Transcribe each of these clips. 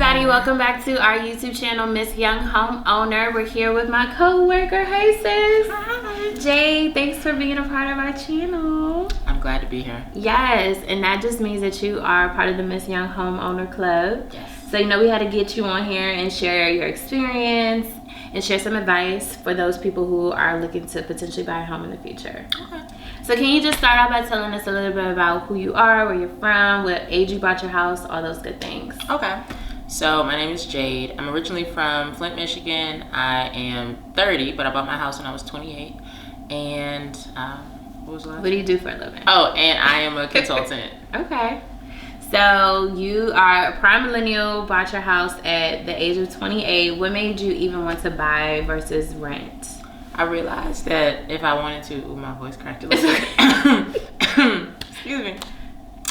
everybody. Welcome back to our YouTube channel, Miss Young Homeowner. We're here with my co-worker. Hey, sis. Hi. Jade, thanks for being a part of our channel. I'm glad to be here. Yes, and that just means that you are part of the Miss Young Homeowner Club. Yes. So, we had to get you on here and share your experience and share some advice for those people who are looking to potentially buy a home in the future. Okay. So can you just start out by telling us a little bit about who you are, where you're from, what age you bought your house, all those good things? Okay. So my name is Jade. I'm originally from Flint, Michigan. I am 30, but I bought my house when I was 28. And what was the last? What do you do for a living? Oh, and I am a consultant. Okay. So you are a prime millennial, bought your house at the age of 28. What made you even want to buy versus rent? I realized that if I wanted to, my voice cracked a little bit. Excuse me.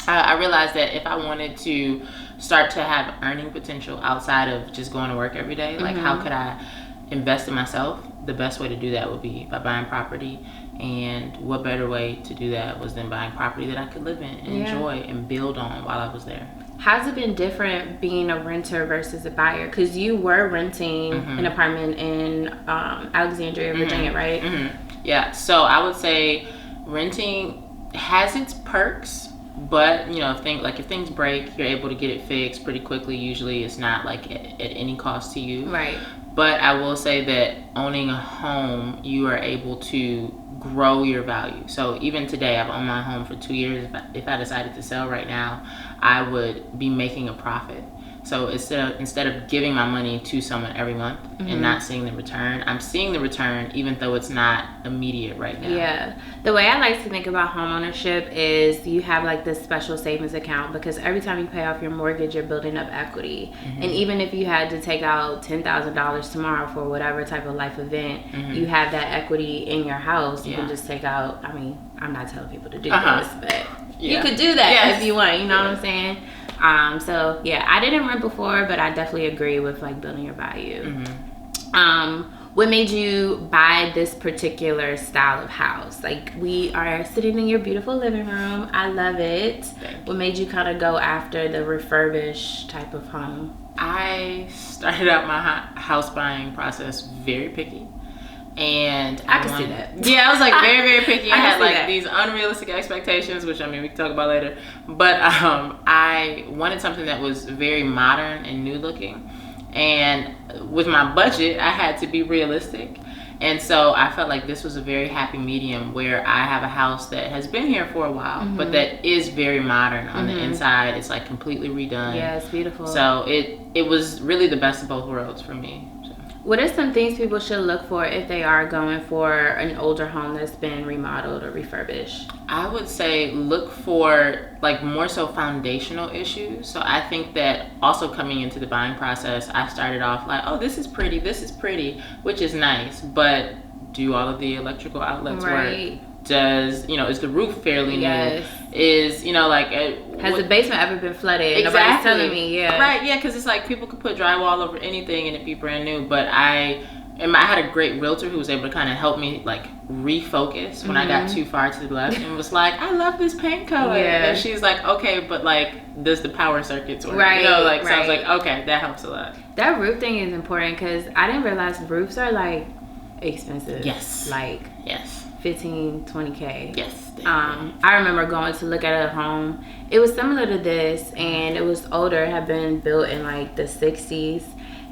I realized that if I wanted to start to have earning potential outside of just going to work every day, like how could I invest in myself? The best way to do that would be by buying property. And what better way to do that was than buying property that I could live in and enjoy and build on while I was there. How's it been different being a renter versus a buyer? Because you were renting an apartment in Alexandria, Virginia, right? Yeah, so I would say renting has its perks, but if things break, you're able to get it fixed pretty quickly. Usually it's not like at any cost to you. Right. But I will say that owning a home, you are able to grow your value. So even today, I've owned my home for 2 years. If I decided to sell right now, I would be making a profit. So instead of giving my money to someone every month and not seeing the return, I'm seeing the return even though it's not immediate right now. Yeah. The way I like to think about home ownership is you have like this special savings account, because every time you pay off your mortgage, you're building up equity. And even if you had to take out $10,000 tomorrow for whatever type of life event, you have that equity in your house. You can just take out, I'm not telling people to do this, but you could do that if you want, you know what I'm saying? So yeah, I didn't rent before, but I definitely agree with like building your value. What made you buy this particular style of house? Like, we are sitting in your beautiful living room. I love it. What made you kind of go after the refurbish type of home? I started out my house buying process very picky. And I can see that. Yeah, I was like very, very picky. I had like that. These unrealistic expectations, which we can talk about later. But I wanted something that was very modern and new looking. And with my budget, I had to be realistic. And so I felt like this was a very happy medium where I have a house that has been here for a while, but that is very modern on the inside. It's like completely redone. Yeah, it's beautiful. So it was really the best of both worlds for me. What are some things people should look for if they are going for an older home that's been remodeled or refurbished? I would say look for like more so foundational issues. So I think that also coming into the buying process, I started off like, oh, this is pretty, which is nice, but do all of the electrical outlets work? Does is the roof fairly new? Is has the basement ever been flooded? Exactly. Nobody's telling me. Right, yeah, because it's like people could put drywall over anything and it'd be brand new. But I had a great realtor who was able to kind of help me like refocus when I got too far to the left and was like, I love this paint color. And she's like, okay, but like, does the power circuits work? Right. So I was like, okay, that helps a lot. That roof thing is important because I didn't realize roofs are like expensive. Yes. Like 15, 20K. Yes. I remember going to look at a home. It was similar to this, and it was older. It had been built in like the 60s,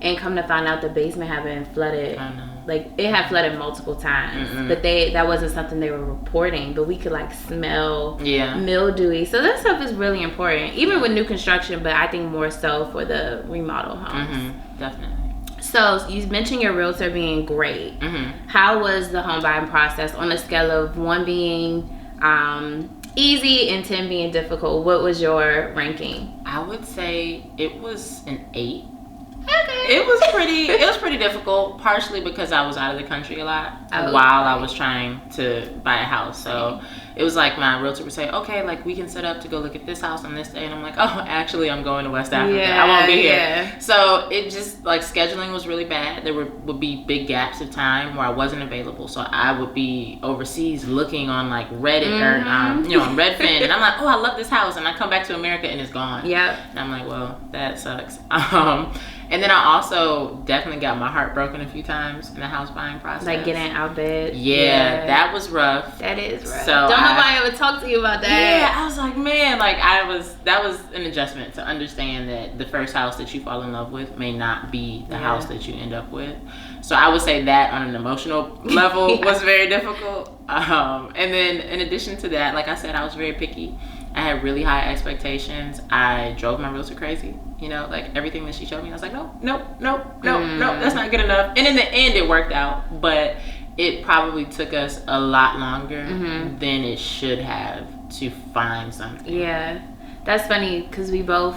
and come to find out the basement had been flooded. I know. Like, it had flooded multiple times, but that wasn't something they were reporting. But we could like smell mildewy. So that stuff is really important, even with new construction. But I think more so for the remodel homes. Definitely. So you mentioned your realtor being great. How was the home buying process on a scale of 1 being easy and 10 being difficult? What was your ranking? I would say it was an 8. Okay. It was pretty difficult, partially because I was out of the country a lot while I was trying to buy a house. So it was like my realtor would say, okay, like we can set up to go look at this house on this day. And I'm like, oh, actually I'm going to West Africa. I won't be here. So it just like scheduling was really bad. There would be big gaps of time where I wasn't available. So I would be overseas looking on like Reddit or, on Redfin. And I'm like, oh, I love this house. And I come back to America and it's gone. And I'm like, well, that sucks. And then I also definitely got my heart broken a few times in the house buying process. Like getting outbid. Yeah, that was rough. That is rough. So don't nobody ever talk to you about that. Yeah, I was like, man, like that was an adjustment to understand that the first house that you fall in love with may not be the house that you end up with. So I would say that on an emotional level was very difficult. And then in addition to that, like I said, I was very picky. I had really high expectations. I drove my realtor crazy. Like everything that she showed me, I was like, nope, that's not good enough. And in the end, it worked out, but it probably took us a lot longer than it should have to find something. Yeah, that's funny because we both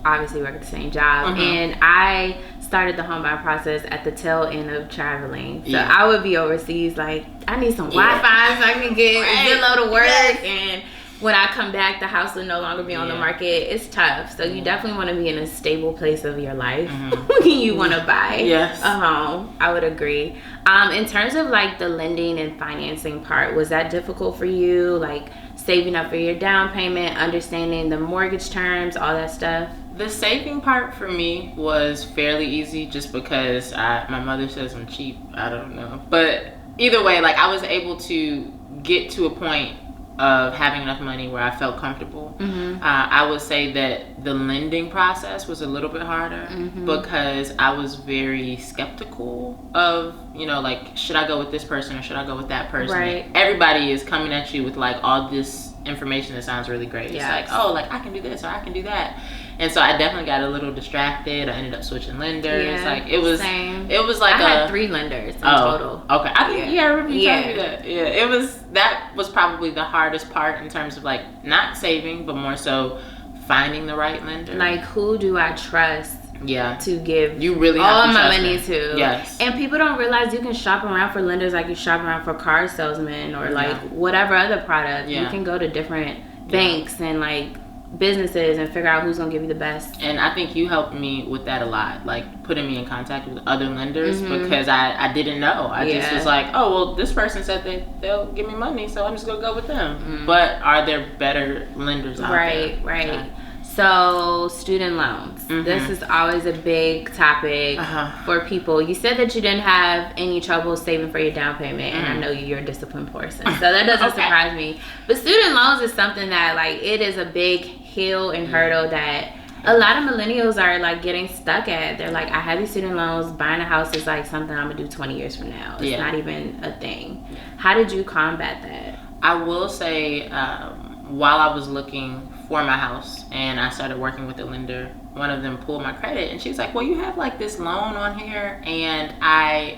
obviously work at the same job, and I started the home buying process at the tail end of traveling. So I would be overseas, like I need some Wi-Fi so I can get Zillow to work, and when I come back, the house will no longer be on the market. It's tough. So you definitely want to be in a stable place of your life when you want to buy a home. I would agree. In terms of like the lending and financing part, was that difficult for you? Like saving up for your down payment, understanding the mortgage terms, all that stuff? The saving part for me was fairly easy just because my mother says I'm cheap. I don't know. But either way, like I was able to get to a point of having enough money where I felt comfortable. I would say that the lending process was a little bit harder because I was very skeptical of, like, should I go with this person or should I go with that person? Right. Everybody is coming at you with like all this information that sounds really great. It's like, oh, like I can do this or I can do that. And so I definitely got a little distracted. I ended up switching lenders. Like it was like I had 3 lenders in total. Okay. I remember you telling me that. Yeah. That was probably the hardest part in terms of like not saving, but more so finding the right lender. Like who do I trust? To give you really all have to my trust money them. to. Yes. And people don't realize you can shop around for lenders like you shop around for car salesmen or like whatever other product. You can go to different banks and like businesses and figure out who's gonna give you the best. And I think you helped me with that a lot, like putting me in contact with other lenders because I didn't know. I just was like, oh well, this person said they'll give me money, so I'm just gonna go with them. But are there better lenders out there? Right. So student loans. This is always a big topic for people. You said that you didn't have any trouble saving for your down payment, and I know you're a disciplined person, so that doesn't surprise me. But student loans is something that like it is a big hill and hurdle that a lot of millennials are like getting stuck at. They're like, I have these student loans. Buying a house is like something I'm gonna do 20 years from now. It's not even a thing. How did you combat that? I will say, while I was looking for my house and I started working with a lender, one of them pulled my credit and she's like, well, you have like this loan on here. And I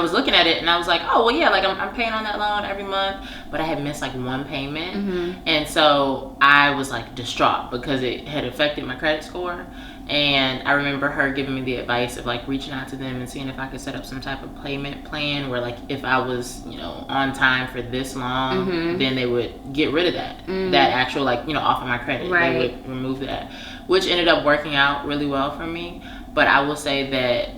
was looking at it and I was like, oh well, yeah, like I'm paying on that loan every month, but I had missed like one payment. And so I was like distraught because it had affected my credit score. And I remember her giving me the advice of like reaching out to them and seeing if I could set up some type of payment plan where like if I was, on time for this long, then they would get rid of that actual like, off of my credit. They would remove that, which ended up working out really well for me. But I will say that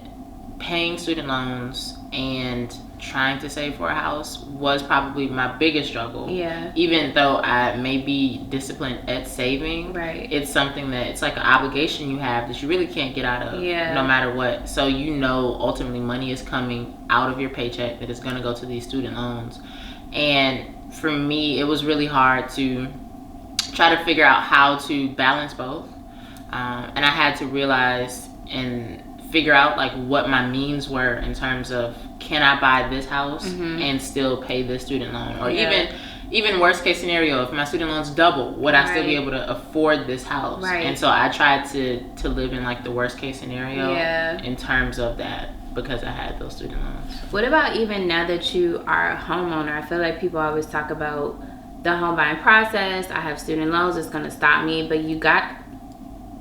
paying student loans and trying to save for a house was probably my biggest struggle. Even though I may be disciplined at saving, it's something that it's like an obligation you have that you really can't get out of no matter what. So ultimately money is coming out of your paycheck that is going to go to these student loans. And for me, it was really hard to try to figure out how to balance both. And I had to realize and figure out like what my means were in terms of, can I buy this house and still pay this student loan? Or even worst case scenario, if my student loans double, would I still be able to afford this house? And so I tried to live in like the worst case scenario in terms of that, because I had those student loans. What about even now that you are a homeowner? I feel like people always talk about the home buying process. I have student loans, it's going to stop me. But you got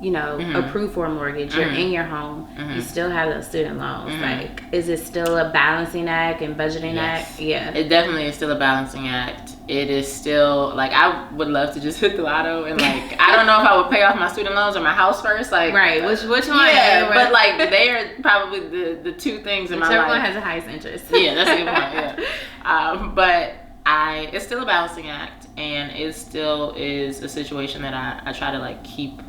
you know, approved for a mortgage, you're in your home, you still have those student loans. Like, is it still a balancing act and budgeting act? Yeah. It definitely is still a balancing act. It is still, like, I would love to just hit the lotto and, like, I don't know if I would pay off my student loans or my house first. Like, right. Which one? Yeah, but, like, they are probably the two things in my life. Whichever one has the highest interest. Yeah, that's a good point, yeah. But it's still a balancing act, and it still is a situation that I try to, like, keep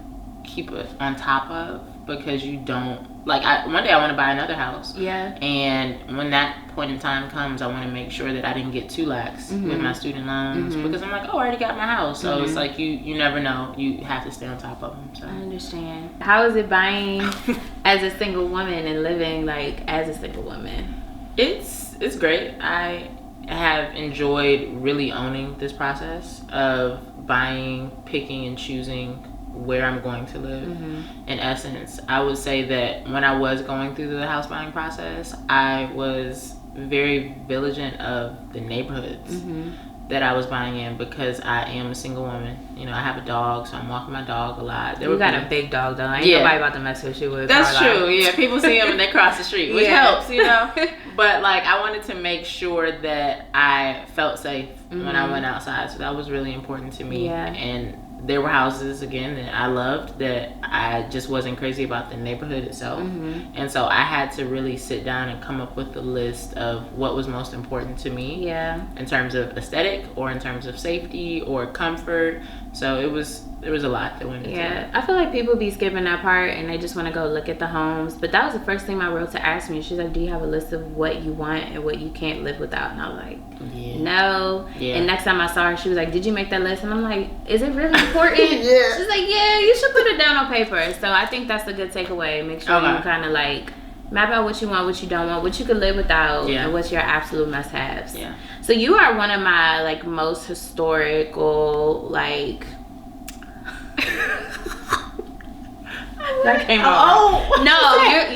it on top of, because you don't, like, one day I want to buy another house. Yeah. And when that point in time comes, I want to make sure that I didn't get too lax with my student loans, because I'm like, oh, I already got my house. So it's like, you never know. You have to stay on top of them. So. I understand. How is it buying as a single woman and living, like, as a single woman? It's great. I have enjoyed really owning this process of buying, picking, and choosing where I'm going to live. In essence, I would say that when I was going through the house buying process, I was very vigilant of the neighborhoods that I was buying in, because I am a single woman. You know, I have a dog, so I'm walking my dog a lot. You got a big dog, though. Ain't nobody about to mess with you with. That's true. Yeah, people see them and they cross the street, which helps, you know. But, like, I wanted to make sure that I felt safe when I went outside, so that was really important to me. And there were houses, again, that I loved, that I just wasn't crazy about the neighborhood itself. And so I had to really sit down and come up with a list of what was most important to me, in terms of aesthetic or in terms of safety or comfort. So there was a lot that went into it. I feel like people be skipping that part and they just want to go look at the homes. But that was the first thing my realtor asked me. She's like, do you have a list of what you want and what you can't live without? And I was like, no. And next time I saw her, she was like, did you make that list? And I'm like, is it really important? She's like, yeah, you should put it down on paper. So I think that's a good takeaway. Make sure you kind of, like, map out what you want, what you don't want, what you can live without, and what's your absolute must-haves. So you are one of my, like, most historical, like... That came out. No,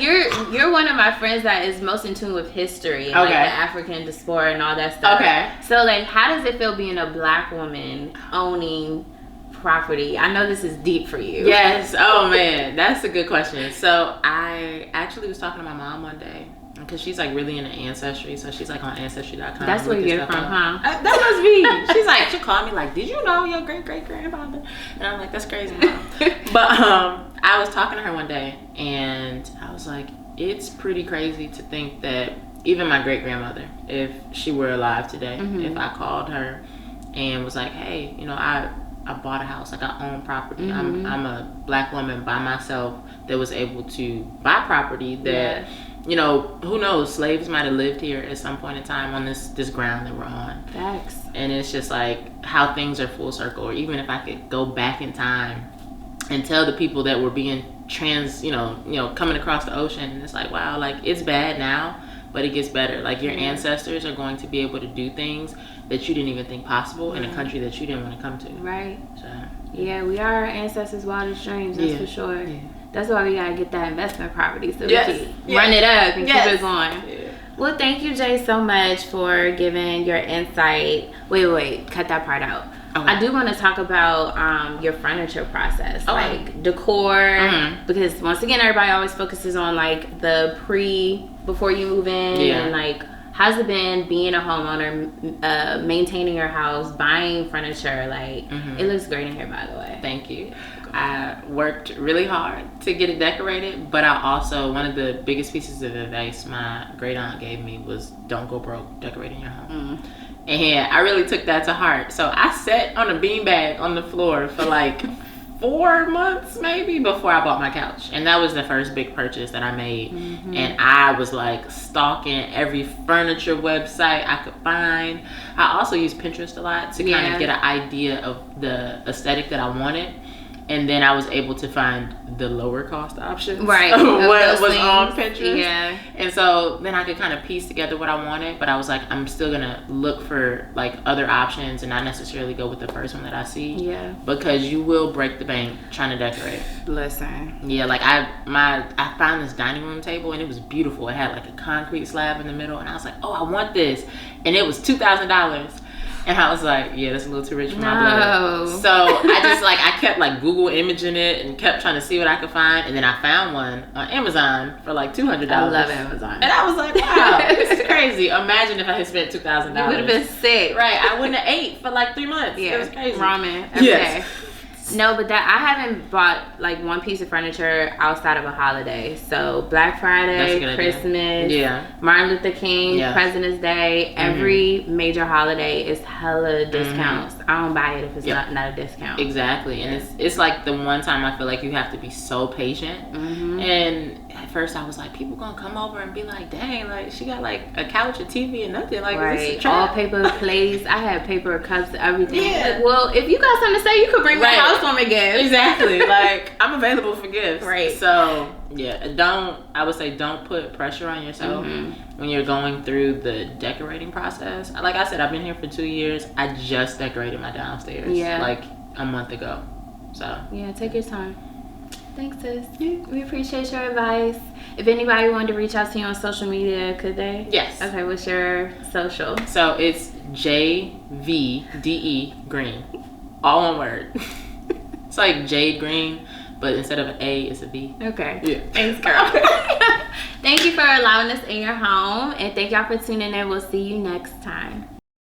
you're one of my friends that is most in tune with history and like the African diaspora and all that stuff. So, like, how does it feel being a Black woman owning property? I know this is deep for you. Yes. Oh man, that's a good question. So I actually was talking to my mom one day, because she's, like, really into ancestry, so she's, like, on ancestry.com. That's where you're from, huh? That must be. She's like, she called me like, did you know your great-great-grandfather? And I'm like, that's crazy, Mom. But I was talking to her one day, and I was like, it's pretty crazy to think that even my great-grandmother, if she were alive today, if I called her and was like, hey, you know, I bought a house, like, I own property. I'm a Black woman by myself that was able to buy property that... You know, who knows? Slaves might have lived here at some point in time on this ground that we're on. Facts. And it's just like how things are full circle. Or even if I could go back in time and tell the people that were being coming across the ocean, and it's like, wow, like, it's bad now, but it gets better. Like, your ancestors are going to be able to do things that you didn't even think possible in a country that you didn't want to come to. Right. So yeah, we are our ancestors' wildest dreams. That's for sure. Yeah. That's why we gotta get that investment property so we can run it up and keep it going. Well, thank you, Jay, so much for giving your insight. Wait, cut that part out. I do want to talk about your furniture process, like decor, because once again, everybody always focuses on, like, the before you move in, and, like, how's it been being a homeowner, maintaining your house, buying furniture? Like, it looks great in here, by the way. Thank you. I worked really hard to get it decorated, but I also, one of the biggest pieces of advice my great aunt gave me was, don't go broke decorating your home. And I really took that to heart. So I sat on a beanbag on the floor for, like, 4 months maybe before I bought my couch, and that was the first big purchase that I made. And I was, like, stalking every furniture website I could find. I also used Pinterest a lot to kind of get an idea of the aesthetic that I wanted. And then I was able to find the lower cost options. Right. What was on Pinterest. Yeah. And so then I could kind of piece together what I wanted. But I was like, I'm still going to look for, like, other options and not necessarily go with the first one that I see. Yeah. Because you will break the bank trying to decorate. Listen. Yeah, like, I found this dining room table and it was beautiful. It had, like, a concrete slab in the middle. And I was like, oh, I want this. And it was $2,000. And I was like, yeah, that's a little too rich for my blood. So I kept like Google imaging it and kept trying to see what I could find. And then I found one on Amazon for like $200. I love Amazon. And I was like, wow, this is crazy. Imagine if I had spent $2,000. You would have been sick. Right. I wouldn't have ate for like 3 months. Yeah. It was crazy. Ramen every day. No, but that I haven't bought like one piece of furniture outside of a holiday. So Black Friday, Christmas, Martin Luther King, President's Day, every major holiday is hella discounts. I don't buy it if it's not a discount. Exactly. And it's like the one time I feel like you have to be so patient. And at first I was like, people gonna come over and be like, dang, like she got like a couch, a TV, and nothing. Like, is this a trap? All paper plates. I had paper cups, everything. Yeah. Like, well, if you got something to say, you could bring my housewarming gifts. Exactly. Like, I'm available for gifts. Right. So I would say don't put pressure on yourself when you're going through the decorating process. Like I said, I've been here for 2 years. I just decorated my downstairs like a month ago. So take your time. Thanks, sis. We appreciate your advice. If anybody wanted to reach out to you on social media, could they? Yes. Okay, what's your social? So it's JVDE Green. All one word. It's like Jade Green, but instead of an A, it's a V. Okay. Yeah. Thanks, girl. Thank you for allowing us in your home, and thank y'all for tuning in. We'll see you next time.